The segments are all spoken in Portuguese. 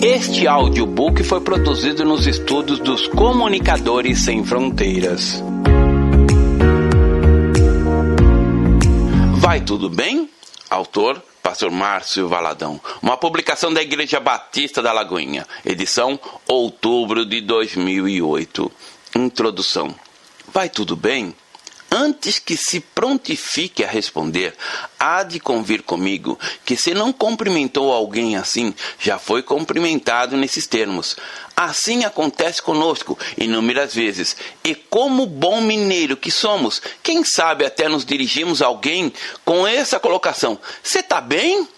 Este audiobook foi produzido nos estúdios dos Comunicadores Sem Fronteiras. Vai tudo bem? Autor, Pastor Márcio Valadão. Uma publicação da Igreja Batista da Lagoinha. Edição, outubro de 2008. Introdução. Vai tudo bem? Antes que se prontifique a responder, há de convir comigo que se não cumprimentou alguém assim, já foi cumprimentado nesses termos. Assim acontece conosco inúmeras vezes. E como bom mineiro que somos, quem sabe até nos dirigimos a alguém com essa colocação: "Você tá bem?"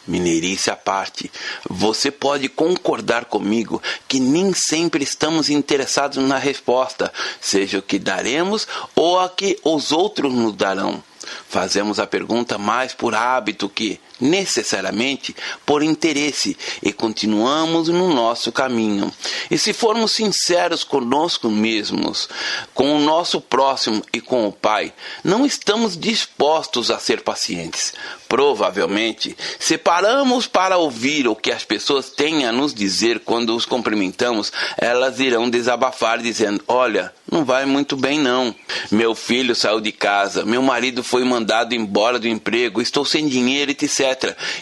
Mineirice à parte, você pode concordar comigo que nem sempre estamos interessados na resposta, seja o que daremos ou a que os outros nos darão. Fazemos a pergunta mais por hábito que, necessariamente, por interesse, e continuamos no nosso caminho. E se formos sinceros conosco mesmos, com o nosso próximo e com o Pai, não estamos dispostos a ser pacientes. Provavelmente, se paramos para ouvir o que as pessoas têm a nos dizer quando os cumprimentamos, elas irão desabafar dizendo: "Olha, não vai muito bem não. Meu filho saiu de casa, meu marido foi mandado embora do emprego, estou sem dinheiro, etc."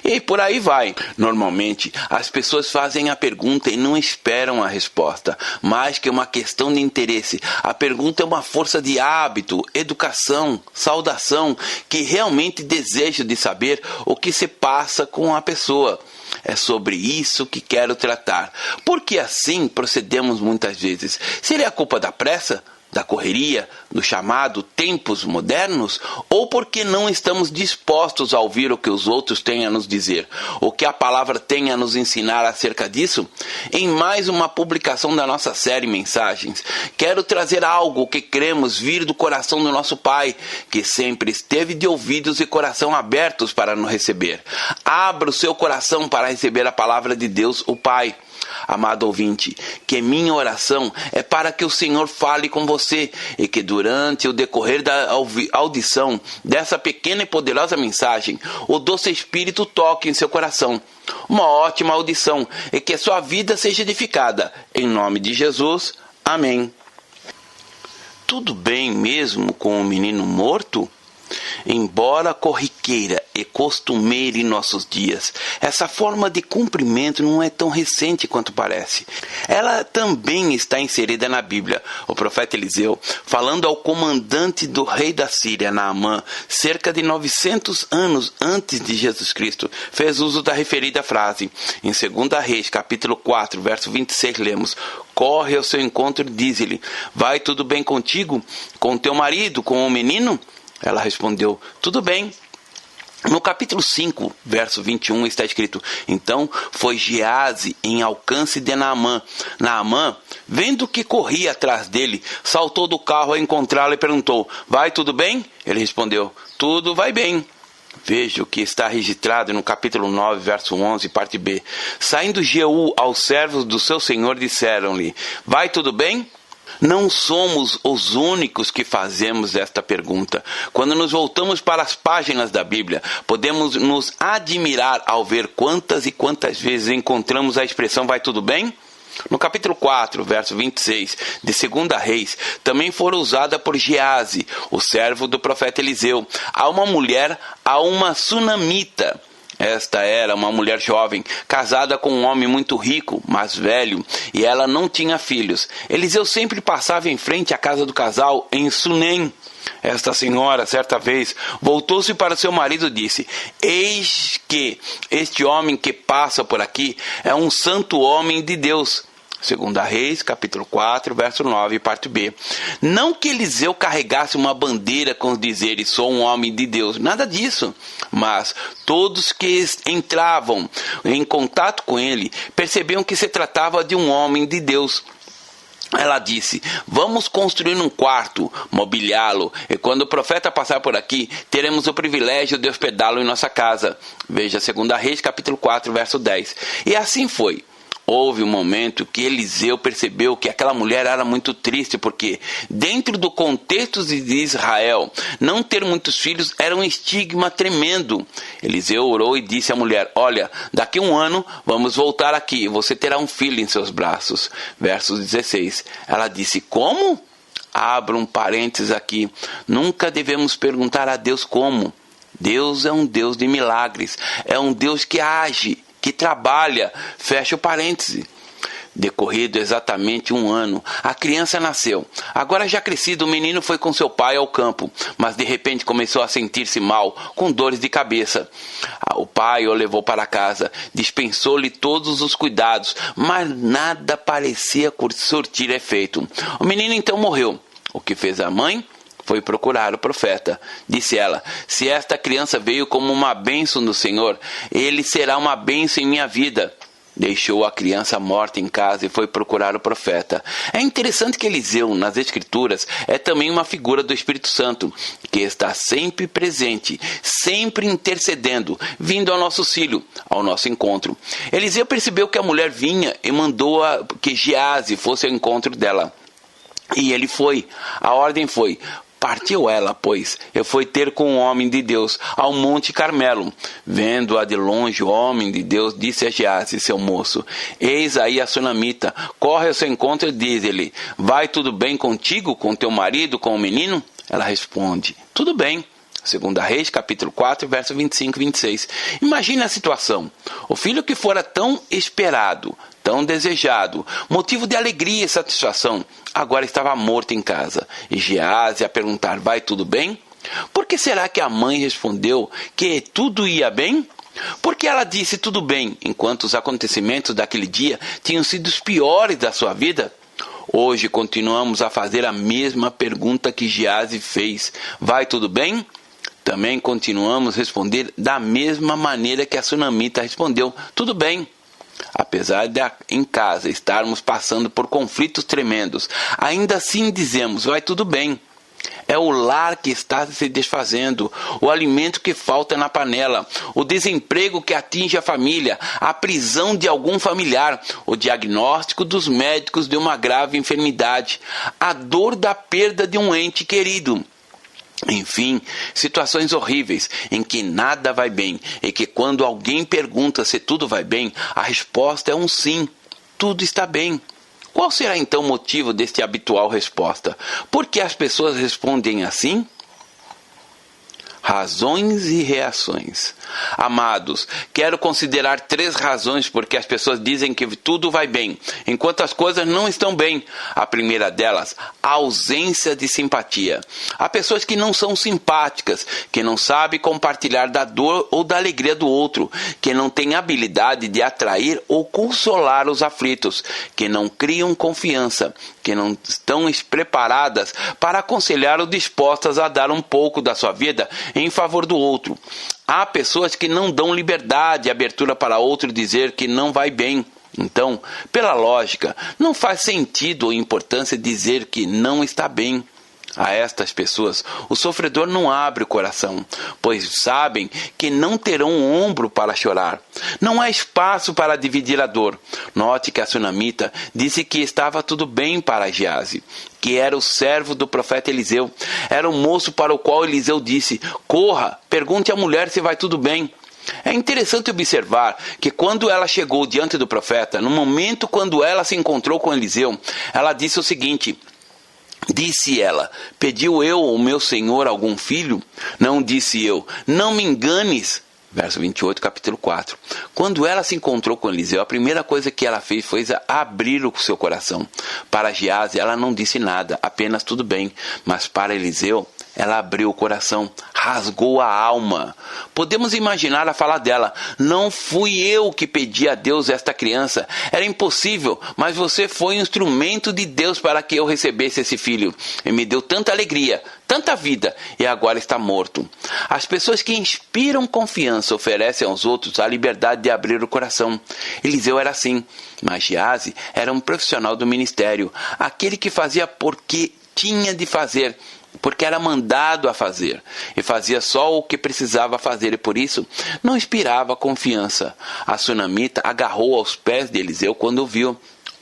E por aí vai. Normalmente, as pessoas fazem a pergunta e não esperam a resposta. Mais que uma questão de interesse, a pergunta é uma força de hábito, educação, saudação, que realmente deseja de saber o que se passa com a pessoa. É sobre isso que quero tratar. Porque assim procedemos muitas vezes. Seria a culpa da pressa? Da correria, do chamado tempos modernos, ou porque não estamos dispostos a ouvir o que os outros têm a nos dizer, o que a palavra tem a nos ensinar acerca disso? Em mais uma publicação da nossa série Mensagens, quero trazer algo que cremos vir do coração do nosso Pai, que sempre esteve de ouvidos e coração abertos para nos receber. Abra o seu coração para receber a palavra de Deus, o Pai. Amado ouvinte, que minha oração é para que o Senhor fale com você e que durante o decorrer da audição dessa pequena e poderosa mensagem, o doce Espírito toque em seu coração. Uma ótima audição e que sua vida seja edificada. Em nome de Jesus, amém. Tudo bem mesmo com o menino morto? Embora corriqueira e costumeira em nossos dias, essa forma de cumprimento não é tão recente quanto parece. Ela também está inserida na Bíblia. O profeta Eliseu, falando ao comandante do rei da Síria, Naamã, cerca de 900 anos antes de Jesus Cristo, fez uso da referida frase. Em 2 Reis, capítulo 4, verso 26, lemos: "Corre ao seu encontro e diz-lhe: vai tudo bem contigo? Com teu marido, com o menino?" Ela respondeu: "Tudo bem." No capítulo 5, verso 21, está escrito: "Então foi Geazi em alcance de Naamã. Naamã, vendo que corria atrás dele, saltou do carro a encontrá-lo e perguntou: vai tudo bem? Ele respondeu: tudo vai bem." Veja o que está registrado no capítulo 9, verso 11, parte B. "Saindo Jeú aos servos do seu senhor, disseram-lhe: vai tudo bem?" Não somos os únicos que fazemos esta pergunta. Quando nos voltamos para as páginas da Bíblia, podemos nos admirar ao ver quantas e quantas vezes encontramos a expressão "vai tudo bem?" No capítulo 4, verso 26 de 2 Reis, também foi usada por Geazi, o servo do profeta Eliseu, a uma mulher, a uma sunamita. Esta era uma mulher jovem, casada com um homem muito rico, mas velho, e ela não tinha filhos. Eliseu sempre passava em frente à casa do casal em Sunem. Esta senhora, certa vez, voltou-se para seu marido e disse: eis que este homem que passa por aqui é um santo homem de Deus. 2 Reis, capítulo 4, verso 9, parte B. Não que Eliseu carregasse uma bandeira com os dizeres: sou um homem de Deus, nada disso. Mas todos que entravam em contato com ele percebiam que se tratava de um homem de Deus. Ela disse: vamos construir um quarto, mobiliá-lo, e quando o profeta passar por aqui, teremos o privilégio de hospedá-lo em nossa casa. Veja 2 Reis, capítulo 4, verso 10. E assim foi. Houve um momento que Eliseu percebeu que aquela mulher era muito triste, porque dentro do contexto de Israel, não ter muitos filhos era um estigma tremendo. Eliseu orou e disse à mulher: olha, daqui a um ano vamos voltar aqui, você terá um filho em seus braços. Verso 16, ela disse: como? Abra um parênteses aqui, nunca devemos perguntar a Deus como. Deus é um Deus de milagres, é um Deus que age, que trabalha. Fecha o parêntese. Decorrido exatamente um ano, a criança nasceu. Agora já crescido, o menino foi com seu pai ao campo, mas de repente começou a sentir-se mal, com dores de cabeça. O pai o levou para casa, dispensou-lhe todos os cuidados, mas nada parecia surtir efeito. O menino então morreu. O que fez a mãe? Foi procurar o profeta. Disse ela: se esta criança veio como uma bênção do Senhor, ele será uma bênção em minha vida. Deixou a criança morta em casa e foi procurar o profeta. É interessante que Eliseu, nas Escrituras, é também uma figura do Espírito Santo, que está sempre presente, sempre intercedendo, vindo ao nosso auxílio, ao nosso encontro. Eliseu percebeu que a mulher vinha e mandou que Geazi fosse ao encontro dela. E ele foi. A ordem foi: partiu ela, pois, e foi ter com o homem de Deus ao Monte Carmelo. Vendo-a de longe, o homem de Deus disse a Geazi, seu moço: eis aí a sunamita, corre ao seu encontro e diz-lhe: vai tudo bem contigo, com teu marido, com o menino? Ela responde: tudo bem. 2 Reis, capítulo 4, verso 25 e 26. Imagine a situação. O filho que fora tão esperado, tão desejado, motivo de alegria e satisfação, agora estava morto em casa. E Geazi a perguntar: vai tudo bem? Por que será que a mãe respondeu que tudo ia bem? Porque ela disse tudo bem, enquanto os acontecimentos daquele dia tinham sido os piores da sua vida? Hoje continuamos a fazer a mesma pergunta que Geazi fez: vai tudo bem? Também continuamos a responder da mesma maneira que a sunamita respondeu: tudo bem. Apesar de em casa estarmos passando por conflitos tremendos, ainda assim dizemos: vai tudo bem. É o lar que está se desfazendo, o alimento que falta na panela, o desemprego que atinge a família, a prisão de algum familiar, o diagnóstico dos médicos de uma grave enfermidade, a dor da perda de um ente querido. Enfim, situações horríveis em que nada vai bem e que quando alguém pergunta se tudo vai bem, a resposta é um sim, tudo está bem. Qual será então o motivo desta habitual resposta? Por que as pessoas respondem assim? Razões e reações. Amados, quero considerar 3 razões porque as pessoas dizem que tudo vai bem, enquanto as coisas não estão bem. A primeira delas, a ausência de simpatia. Há pessoas que não são simpáticas, que não sabem compartilhar da dor ou da alegria do outro, que não têm habilidade de atrair ou consolar os aflitos, que não criam confiança, que não estão preparadas para aconselhar ou dispostas a dar um pouco da sua vida em favor do outro. Há pessoas que não dão liberdade e abertura para outro dizer que não vai bem. Então, pela lógica, não faz sentido ou importância dizer que não está bem. A estas pessoas, o sofredor não abre o coração, pois sabem que não terão um ombro para chorar. Não há espaço para dividir a dor. Note que a sunamita disse que estava tudo bem para Geazi, que era o servo do profeta Eliseu. Era o moço para o qual Eliseu disse: corra, pergunte à mulher se vai tudo bem. É interessante observar que quando ela chegou diante do profeta, no momento quando ela se encontrou com Eliseu, ela disse o seguinte: disse ela: pediu eu ao meu senhor algum filho? Não, disse eu, não me enganes. Verso 28, capítulo 4. Quando ela se encontrou com Eliseu, a primeira coisa que ela fez foi abrir o seu coração. Para Geazi, ela não disse nada, apenas tudo bem. Mas para Eliseu, ela abriu o coração, rasgou a alma. Podemos imaginar a fala dela: não fui eu que pedi a Deus esta criança. Era impossível, mas você foi um instrumento de Deus para que eu recebesse esse filho. E me deu tanta alegria, tanta vida, e agora está morto. As pessoas que inspiram confiança oferecem aos outros a liberdade de abrir o coração. Eliseu era assim, mas Geazi era um profissional do ministério, aquele que fazia porque tinha de fazer. porque era mandado a fazer, e fazia só o que precisava fazer, e por isso não inspirava confiança. A sunamita agarrou aos pés de Eliseu quando o viu.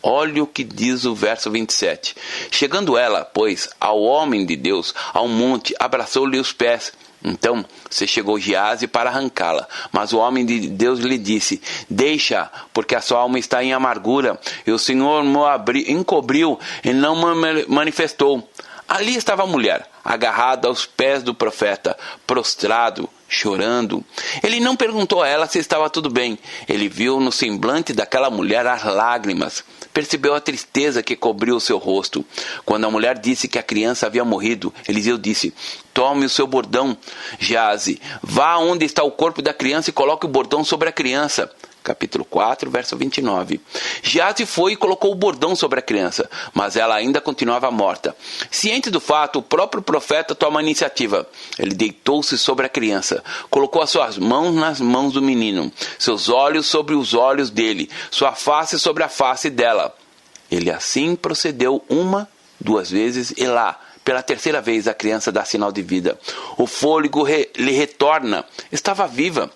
Olha o que diz o verso 27. Chegando ela, pois, ao homem de Deus, ao monte, abraçou-lhe os pés. Então se chegou Geazi para arrancá-la, mas o homem de Deus lhe disse: deixa, porque a sua alma está em amargura, e o Senhor me encobriu e não me manifestou. Ali estava a mulher, agarrada aos pés do profeta, prostrado, chorando. Ele não perguntou a ela se estava tudo bem. Ele viu no semblante daquela mulher as lágrimas. Percebeu a tristeza que cobriu o seu rosto. Quando a mulher disse que a criança havia morrido, Eliseu disse: tome o seu bordão, Geazi, vá onde está o corpo da criança e coloque o bordão sobre a criança. Capítulo 4, verso 29. Geazi foi e colocou o bordão sobre a criança, mas ela ainda continuava morta. Ciente do fato, o próprio profeta toma a iniciativa. Ele deitou-se sobre a criança, colocou as suas mãos nas mãos do menino, seus olhos sobre os olhos dele, sua face sobre a face dela. Ele assim procedeu 1, 2 vezes, e lá, pela 3ª vez, a criança dá sinal de vida. O fôlego lhe retorna. Estava viva.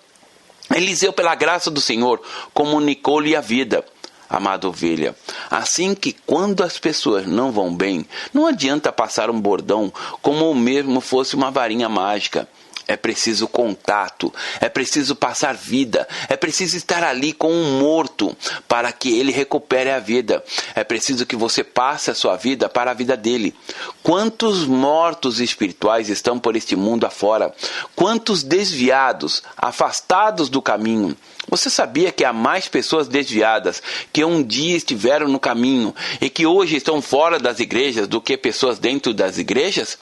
Eliseu, pela graça do Senhor, comunicou-lhe a vida. Amada ovelha, assim que quando as pessoas não vão bem, não adianta passar um bordão como o mesmo fosse uma varinha mágica. É preciso contato, é preciso passar vida, é preciso estar ali com um morto para que ele recupere a vida. É preciso que você passe a sua vida para a vida dele. Quantos mortos espirituais estão por este mundo afora? Quantos desviados, afastados do caminho? Você sabia que há mais pessoas desviadas que um dia estiveram no caminho e que hoje estão fora das igrejas do que pessoas dentro das igrejas?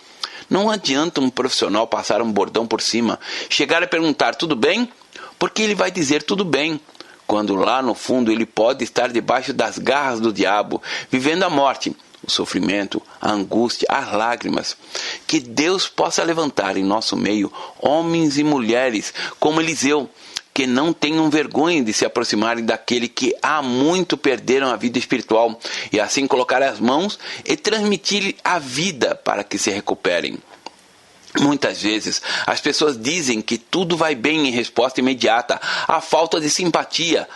Não adianta um profissional passar um bordão por cima, chegar a perguntar tudo bem, porque ele vai dizer tudo bem, quando lá no fundo ele pode estar debaixo das garras do diabo, vivendo a morte, o sofrimento, a angústia, as lágrimas. Que Deus possa levantar em nosso meio homens e mulheres como Eliseu, que não tenham vergonha de se aproximarem daquele que há muito perderam a vida espiritual, e assim colocar as mãos e transmitir a vida para que se recuperem. Muitas vezes as pessoas dizem que tudo vai bem em resposta imediata à falta de simpatia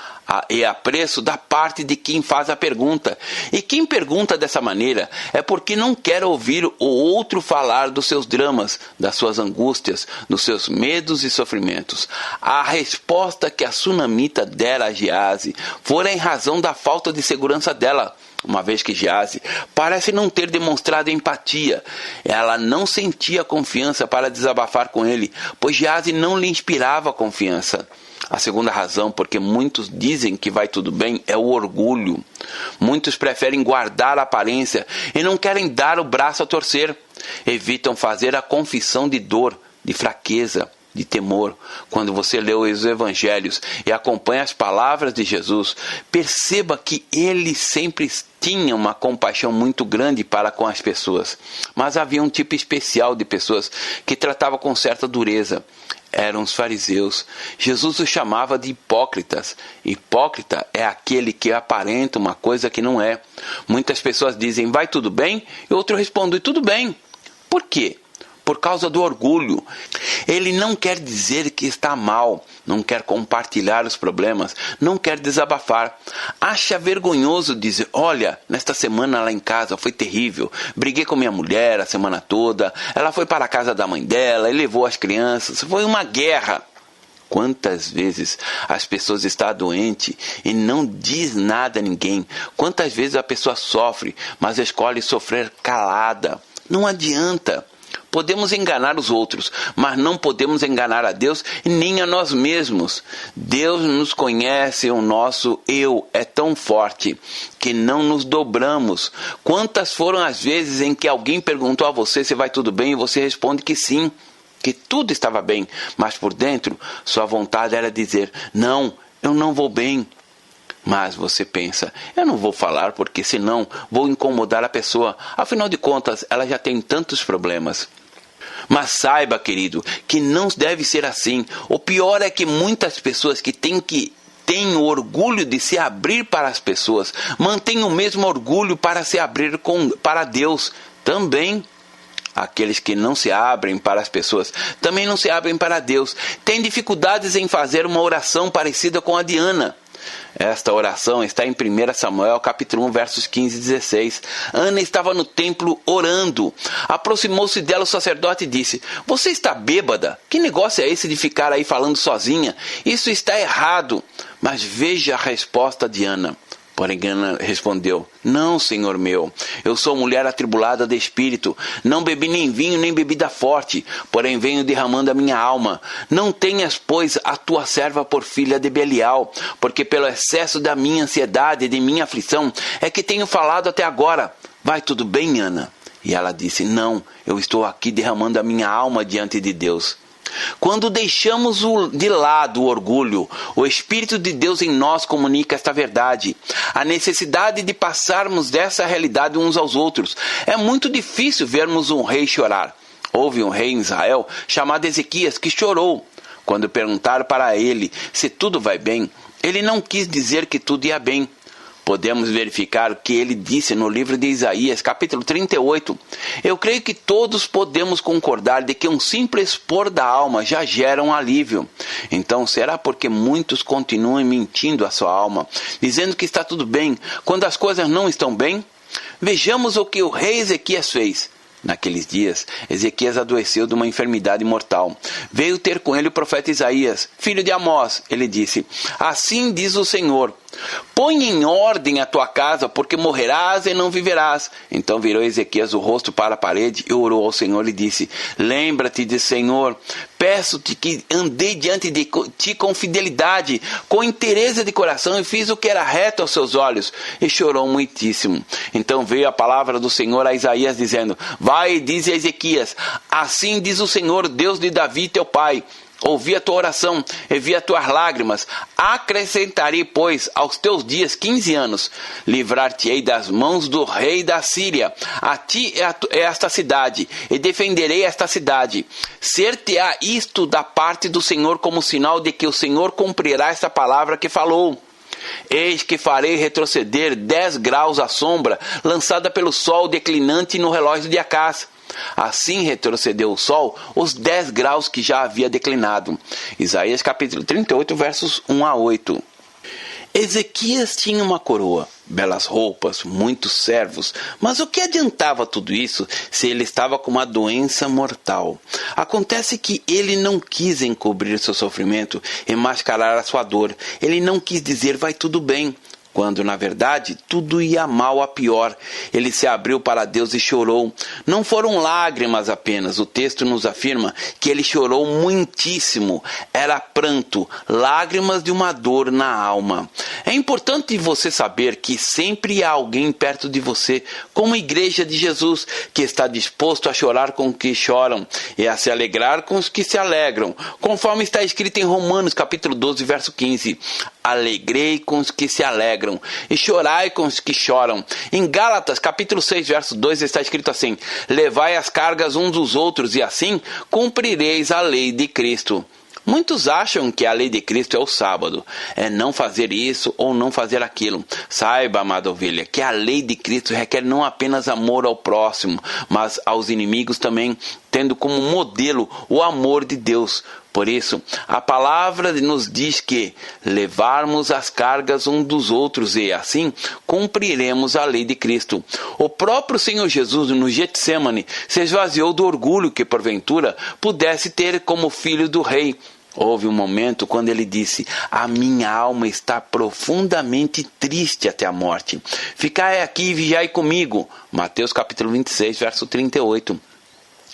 e apreço da parte de quem faz a pergunta. E quem pergunta dessa maneira é porque não quer ouvir o outro falar dos seus dramas, das suas angústias, dos seus medos e sofrimentos. A resposta que a sunamita dera a Geazi fora em razão da falta de segurança dela, uma vez que Geazi parece não ter demonstrado empatia. Ela não sentia confiança para desabafar com ele, pois Geazi não lhe inspirava confiança. A segunda razão porque muitos dizem que vai tudo bem é o orgulho. Muitos preferem guardar a aparência e não querem dar o braço a torcer. Evitam fazer a confissão de dor, de fraqueza, de temor. Quando você lê os evangelhos e acompanha as palavras de Jesus, perceba que ele sempre tinha uma compaixão muito grande para com as pessoas. Mas havia um tipo especial de pessoas que tratava com certa dureza. Eram os fariseus. Jesus os chamava de hipócritas. Hipócrita é aquele que aparenta uma coisa que não é. Muitas pessoas dizem, vai tudo bem? E outro responde, tudo bem. Por quê? Por causa do orgulho. Ele não quer dizer que está mal, não quer compartilhar os problemas, não quer desabafar. Acha vergonhoso dizer, olha, nesta semana lá em casa foi terrível, briguei com minha mulher a semana toda, ela foi para a casa da mãe dela e levou as crianças, foi uma guerra. Quantas vezes as pessoas estão doentes e não diz nada a ninguém? Quantas vezes a pessoa sofre, mas escolhe sofrer calada? Não adianta. Podemos enganar os outros, mas não podemos enganar a Deus e nem a nós mesmos. Deus nos conhece, o nosso eu é tão forte que não nos dobramos. Quantas foram as vezes em que alguém perguntou a você se vai tudo bem e você responde que sim, que tudo estava bem, mas por dentro sua vontade era dizer, não, eu não vou bem. Mas você pensa, eu não vou falar porque senão vou incomodar a pessoa. Afinal de contas, ela já tem tantos problemas. Mas saiba, querido, que não deve ser assim. O pior é que muitas pessoas que têm o orgulho de se abrir para as pessoas, mantêm o mesmo orgulho para se abrir para Deus também. Aqueles que não se abrem para as pessoas também não se abrem para Deus. Têm dificuldades em fazer uma oração parecida com a de Ana. Esta oração está em 1 Samuel, capítulo 1, versos 15 e 16. Ana estava no templo orando. Aproximou-se dela o sacerdote e disse: "Você está bêbada? Que negócio é esse de ficar aí falando sozinha? Isso está errado." Mas veja a resposta de Ana. Porém, Ana respondeu: "Não, senhor meu, eu sou mulher atribulada de espírito. Não bebi nem vinho, nem bebida forte, porém venho derramando a minha alma. Não tenhas, pois, a tua serva por filha de Belial, porque pelo excesso da minha ansiedade e de minha aflição é que tenho falado até agora. Vai tudo bem, Ana?" E ela disse: "Não, eu estou aqui derramando a minha alma diante de Deus." Quando deixamos de lado o orgulho, o Espírito de Deus em nós comunica esta verdade. A necessidade de passarmos dessa realidade uns aos outros. É muito difícil vermos um rei chorar. Houve um rei em Israel chamado Ezequias que chorou. Quando perguntaram para ele se tudo vai bem, ele não quis dizer que tudo ia bem. Podemos verificar o que ele disse no livro de Isaías, capítulo 38. Eu creio que todos podemos concordar de que um simples expor da alma já gera um alívio. Então, será porque muitos continuam mentindo à sua alma, dizendo que está tudo bem, quando as coisas não estão bem? Vejamos o que o rei Ezequias fez. Naqueles dias, Ezequias adoeceu de uma enfermidade mortal. Veio ter com ele o profeta Isaías, filho de Amós. Ele disse: "Assim diz o Senhor: põe em ordem a tua casa, porque morrerás e não viverás." Então virou Ezequias o rosto para a parede e orou ao Senhor e disse: "Lembra-te de Senhor, peço-te que andei diante de ti com fidelidade, com interesse de coração, e fiz o que era reto aos seus olhos." E chorou muitíssimo. Então veio a palavra do Senhor a Isaías dizendo: "Vai e dize a Ezequias: assim diz o Senhor, Deus de Davi teu pai: ouvi a tua oração e vi as tuas lágrimas. Acrescentarei, pois, aos teus dias 15 anos. Livrar-te-ei das mãos do rei da Síria. A ti é esta cidade, e defenderei esta cidade. Ser-te-á isto da parte do Senhor como sinal de que o Senhor cumprirá esta palavra que falou. Eis que farei retroceder 10 graus a sombra, lançada pelo sol declinante no relógio de Acás." Assim retrocedeu o sol os 10 graus que já havia declinado. Isaías capítulo 38, versos 1 a 8. Ezequias tinha uma coroa, belas roupas, muitos servos, mas o que adiantava tudo isso se ele estava com uma doença mortal? Acontece que ele não quis encobrir seu sofrimento e mascarar a sua dor. Ele não quis dizer vai tudo bem, quando na verdade tudo ia mal a pior. Ele se abriu para Deus e chorou. Não foram lágrimas apenas, o texto nos afirma que ele chorou muitíssimo. Era pranto, lágrimas de uma dor na alma. É importante você saber que sempre há alguém perto de você, como a igreja de Jesus, que está disposto a chorar com os que choram e a se alegrar com os que se alegram, conforme está escrito em Romanos capítulo 12, verso 15. Alegrei com os que se alegram e chorai com os que choram. Em Gálatas capítulo 6, verso 2 está escrito assim: levai as cargas uns dos outros e assim cumprireis a lei de Cristo. Muitos acham que a lei de Cristo é o sábado, é não fazer isso ou não fazer aquilo. Saiba, amada ovelha, que a lei de Cristo requer não apenas amor ao próximo, mas aos inimigos também, tendo como modelo o amor de Deus. Por isso, a palavra nos diz que levarmos as cargas uns dos outros e assim cumpriremos a lei de Cristo. O próprio Senhor Jesus no Getsemane se esvaziou do orgulho que porventura pudesse ter como filho do rei. Houve um momento quando ele disse: a minha alma está profundamente triste até a morte. Ficai aqui e vigiai comigo. Mateus capítulo 26, verso 38.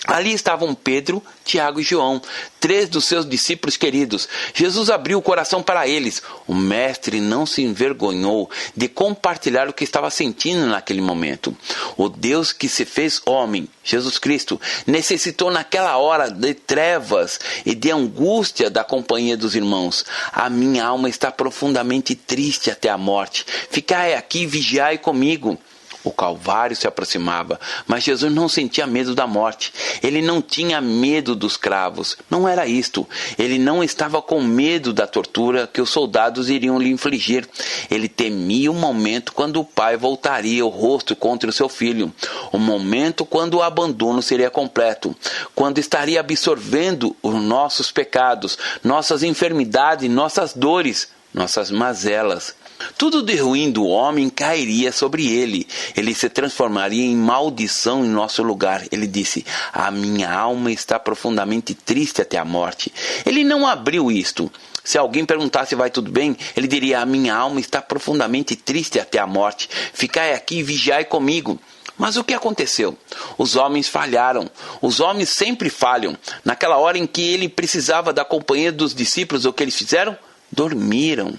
Ali estavam Pedro, Tiago e João, 3 dos seus discípulos queridos. Jesus abriu o coração para eles. O mestre não se envergonhou de compartilhar o que estava sentindo naquele momento. O Deus que se fez homem, Jesus Cristo, necessitou naquela hora de trevas e de angústia da companhia dos irmãos. A minha alma está profundamente triste até a morte. Ficai aqui e vigiai comigo. O Calvário se aproximava, mas Jesus não sentia medo da morte. Ele não tinha medo dos cravos. Não era isto. Ele não estava com medo da tortura que os soldados iriam lhe infligir. Ele temia o momento quando o pai voltaria o rosto contra o seu filho. O momento quando o abandono seria completo. Quando estaria absorvendo os nossos pecados, nossas enfermidades, nossas dores, nossas mazelas. Tudo de ruim do homem cairia sobre ele. Ele se transformaria em maldição em nosso lugar. Ele disse: a minha alma está profundamente triste até a morte. Ele não abriu isto. Se alguém perguntasse vai tudo bem, ele diria: a minha alma está profundamente triste até a morte. Ficai aqui e vigiai comigo. Mas o que aconteceu? Os homens falharam. Os homens sempre falham. Naquela hora em que ele precisava da companhia dos discípulos, o que eles fizeram? Dormiram.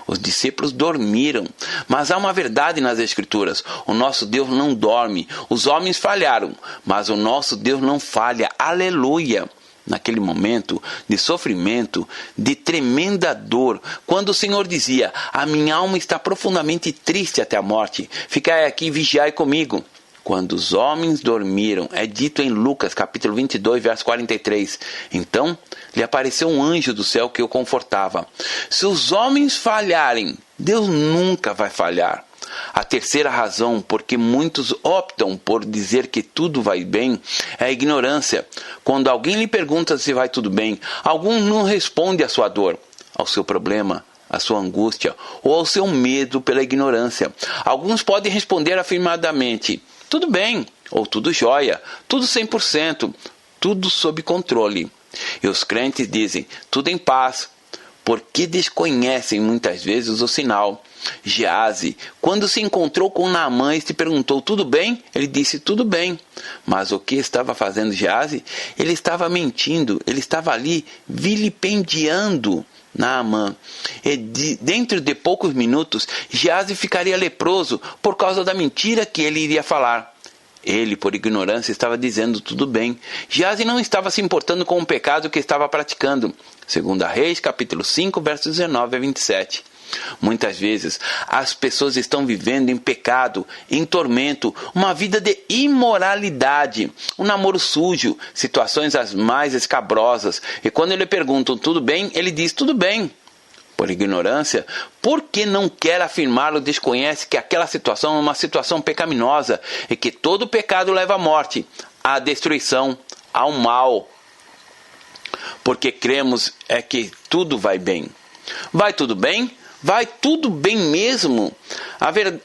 Os discípulos dormiram. Mas há uma verdade nas Escrituras. O nosso Deus não dorme. Os homens falharam, mas o nosso Deus não falha. Aleluia! Naquele momento de sofrimento, de tremenda dor, quando o Senhor dizia: a minha alma está profundamente triste até a morte, ficai aqui e vigiai comigo. Quando os homens dormiram, é dito em Lucas capítulo 22, verso 43. Então lhe apareceu um anjo do céu que o confortava. Se os homens falharem, Deus nunca vai falhar. A terceira razão por que muitos optam por dizer que tudo vai bem é a ignorância. Quando alguém lhe pergunta se vai tudo bem, alguns não respondem à sua dor, ao seu problema, à sua angústia ou ao seu medo pela ignorância. Alguns podem responder afirmadamente: tudo bem, ou tudo jóia, tudo 100%, tudo sob controle. E os crentes dizem: tudo em paz, porque desconhecem muitas vezes o sinal. Geazi, quando se encontrou com Naamã e se perguntou: tudo bem? Ele disse: tudo bem. Mas o que estava fazendo Geazi? Ele estava mentindo, ele estava ali vilipendiando Naamã. E dentro de poucos minutos, Geazi ficaria leproso por causa da mentira que ele iria falar. Ele, por ignorância, estava dizendo tudo bem. Geazi não estava se importando com o pecado que estava praticando. 2 Reis, capítulo 5, versos 19 a 27. Muitas vezes as pessoas estão vivendo em pecado, em tormento, uma vida de imoralidade, um namoro sujo, situações as mais escabrosas. E quando lhe perguntam tudo bem, ele diz tudo bem. Por ignorância, porque não quer afirmar ou desconhece que aquela situação é uma situação pecaminosa e que todo pecado leva à morte, à destruição, ao mal. Porque cremos é que tudo vai bem. Vai tudo bem? Vai tudo bem mesmo.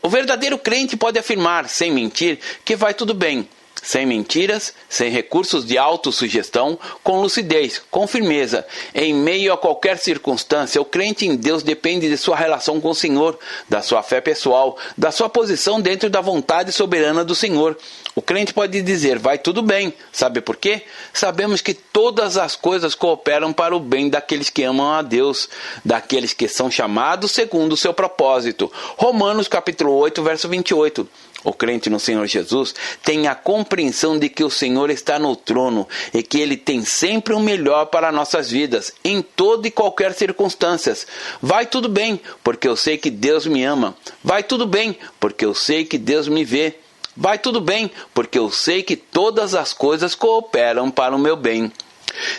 O verdadeiro crente pode afirmar, sem mentir, que vai tudo bem. Sem mentiras, sem recursos de autossugestão, com lucidez, com firmeza. Em meio a qualquer circunstância, o crente em Deus depende de sua relação com o Senhor, da sua fé pessoal, da sua posição dentro da vontade soberana do Senhor. O crente pode dizer: vai tudo bem. Sabe por quê? Sabemos que todas as coisas cooperam para o bem daqueles que amam a Deus, daqueles que são chamados segundo o seu propósito. Romanos capítulo 8, verso 28. O crente no Senhor Jesus tem a compreensão de que o Senhor está no trono e que Ele tem sempre o melhor para nossas vidas, em toda e qualquer circunstância. Vai tudo bem, porque eu sei que Deus me ama. Vai tudo bem, porque eu sei que Deus me vê. Vai tudo bem, porque eu sei que todas as coisas cooperam para o meu bem.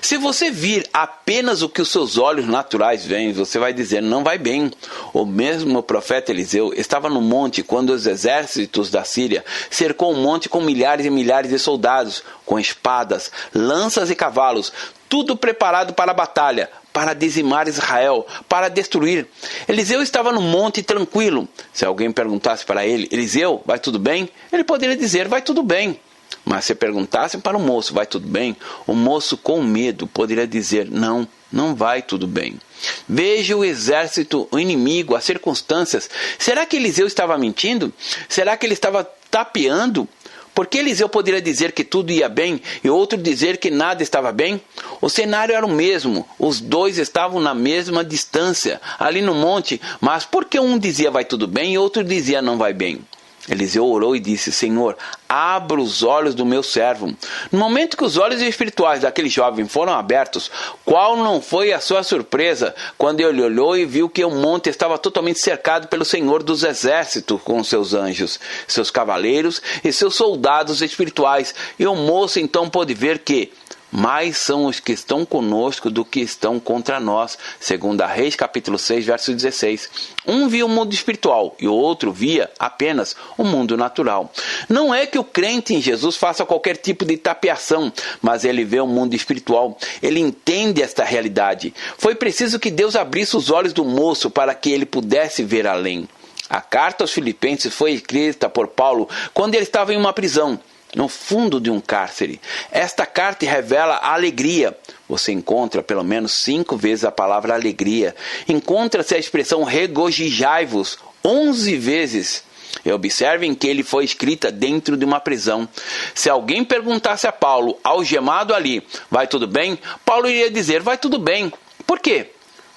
Se você vir apenas o que os seus olhos naturais veem, você vai dizer: não vai bem. O mesmo profeta Eliseu estava no monte quando os exércitos da Síria cercou um monte com milhares e milhares de soldados, com espadas, lanças e cavalos, tudo preparado para a batalha, para dizimar Israel, para destruir. Eliseu estava no monte tranquilo. Se alguém perguntasse para ele: Eliseu, vai tudo bem? Ele poderia dizer: vai tudo bem. Mas se perguntassem para o moço: vai tudo bem? O moço, com medo, poderia dizer: não, não vai tudo bem. Veja o exército, o inimigo, as circunstâncias. Será que Eliseu estava mentindo? Será que ele estava tapeando? Porque Eliseu poderia dizer que tudo ia bem e outro dizer que nada estava bem? O cenário era o mesmo. Os dois estavam na mesma distância, ali no monte. Mas por que um dizia vai tudo bem e outro dizia não vai bem? Eliseu orou e disse: Senhor, abra os olhos do meu servo. No momento que os olhos espirituais daquele jovem foram abertos, qual não foi a sua surpresa quando ele olhou e viu que o monte estava totalmente cercado pelo Senhor dos Exércitos com seus anjos, seus cavaleiros e seus soldados espirituais. E o moço então pôde ver que mais são os que estão conosco do que estão contra nós. 2 Reis, capítulo 6, verso 16. Um via o mundo espiritual e o outro via apenas o mundo natural. Não é que o crente em Jesus faça qualquer tipo de tapeação, mas ele vê o mundo espiritual. Ele entende esta realidade. Foi preciso que Deus abrisse os olhos do moço para que ele pudesse ver além. A carta aos Filipenses foi escrita por Paulo quando ele estava em uma prisão, no fundo de um cárcere. Esta carta revela a alegria. Você encontra pelo menos 5 vezes a palavra alegria. Encontra-se a expressão regozijai-vos 11 vezes. E observem que ele foi escrita dentro de uma prisão. Se alguém perguntasse a Paulo, algemado ali, vai tudo bem? Paulo iria dizer, vai tudo bem. Por quê?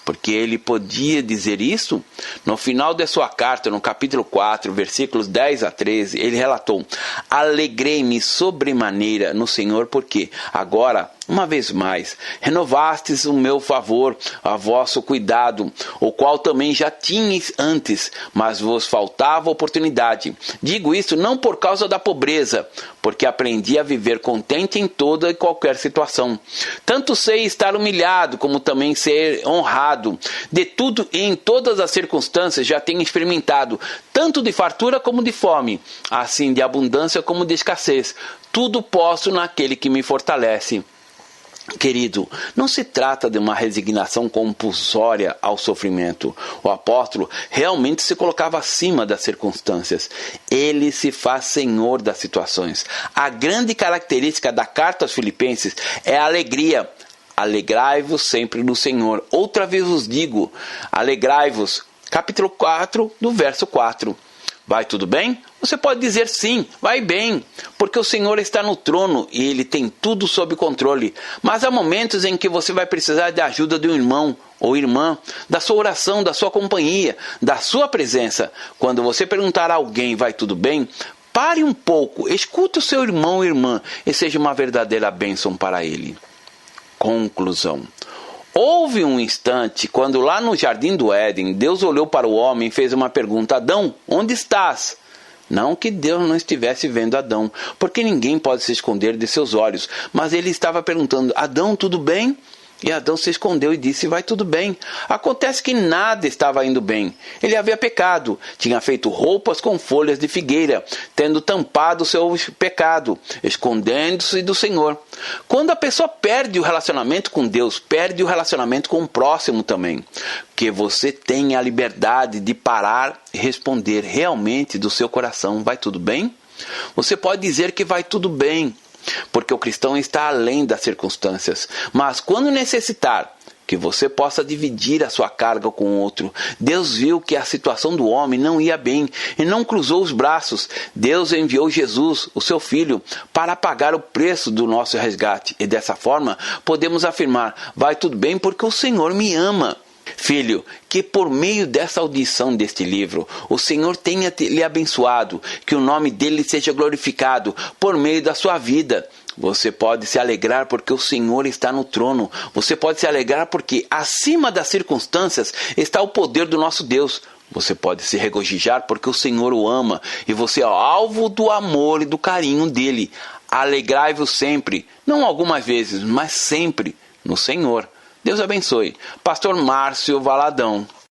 Porque ele podia dizer isso? No final de sua carta, no capítulo 4, versículos 10 a 13, ele relatou: Alegrei-me sobremaneira no Senhor, porque agora, uma vez mais, renovastes o meu favor, a vosso cuidado, o qual também já tinhais antes, mas vos faltava oportunidade. Digo isso não por causa da pobreza, porque aprendi a viver contente em toda e qualquer situação. Tanto sei estar humilhado, como também ser honrado. De tudo e em todas as circunstâncias já tenho experimentado, tanto de fartura como de fome, assim de abundância como de escassez. Tudo posso naquele que me fortalece. Querido, não se trata de uma resignação compulsória ao sofrimento. O apóstolo realmente se colocava acima das circunstâncias. Ele se faz senhor das situações. A grande característica da carta aos Filipenses é a alegria. Alegrai-vos sempre no Senhor. Outra vez vos digo, alegrai-vos. Capítulo 4, do verso 4. Vai tudo bem? Você pode dizer sim, vai bem, porque o Senhor está no trono e Ele tem tudo sob controle. Mas há momentos em que você vai precisar da ajuda de um irmão ou irmã, da sua oração, da sua companhia, da sua presença. Quando você perguntar a alguém, vai tudo bem? Pare um pouco, escute o seu irmão ou irmã e seja uma verdadeira bênção para ele. Conclusão. Houve um instante quando lá no Jardim do Éden, Deus olhou para o homem e fez uma pergunta: Adão, onde estás? Não que Deus não estivesse vendo Adão, porque ninguém pode se esconder de seus olhos, mas ele estava perguntando: Adão, tudo bem? E Adão se escondeu e disse: vai tudo bem. Acontece que nada estava indo bem. Ele havia pecado, tinha feito roupas com folhas de figueira, tendo tampado o seu pecado, escondendo-se do Senhor. Quando a pessoa perde o relacionamento com Deus, perde o relacionamento com o próximo também. Que você tenha a liberdade de parar e responder realmente do seu coração: vai tudo bem? Você pode dizer que vai tudo bem, porque o cristão está além das circunstâncias. Mas quando necessitar, que você possa dividir a sua carga com o outro. Deus viu que a situação do homem não ia bem e não cruzou os braços. Deus enviou Jesus, o seu Filho, para pagar o preço do nosso resgate. E dessa forma, podemos afirmar: vai tudo bem porque o Senhor me ama. Filho, que por meio dessa audição deste livro, o Senhor tenha lhe abençoado, que o nome dele seja glorificado por meio da sua vida. Você pode se alegrar porque o Senhor está no trono. Você pode se alegrar porque acima das circunstâncias está o poder do nosso Deus. Você pode se regozijar porque o Senhor o ama e você é alvo do amor e do carinho dele. Alegrai-vos sempre, não algumas vezes, mas sempre no Senhor. Deus abençoe. Pastor Márcio Valadão.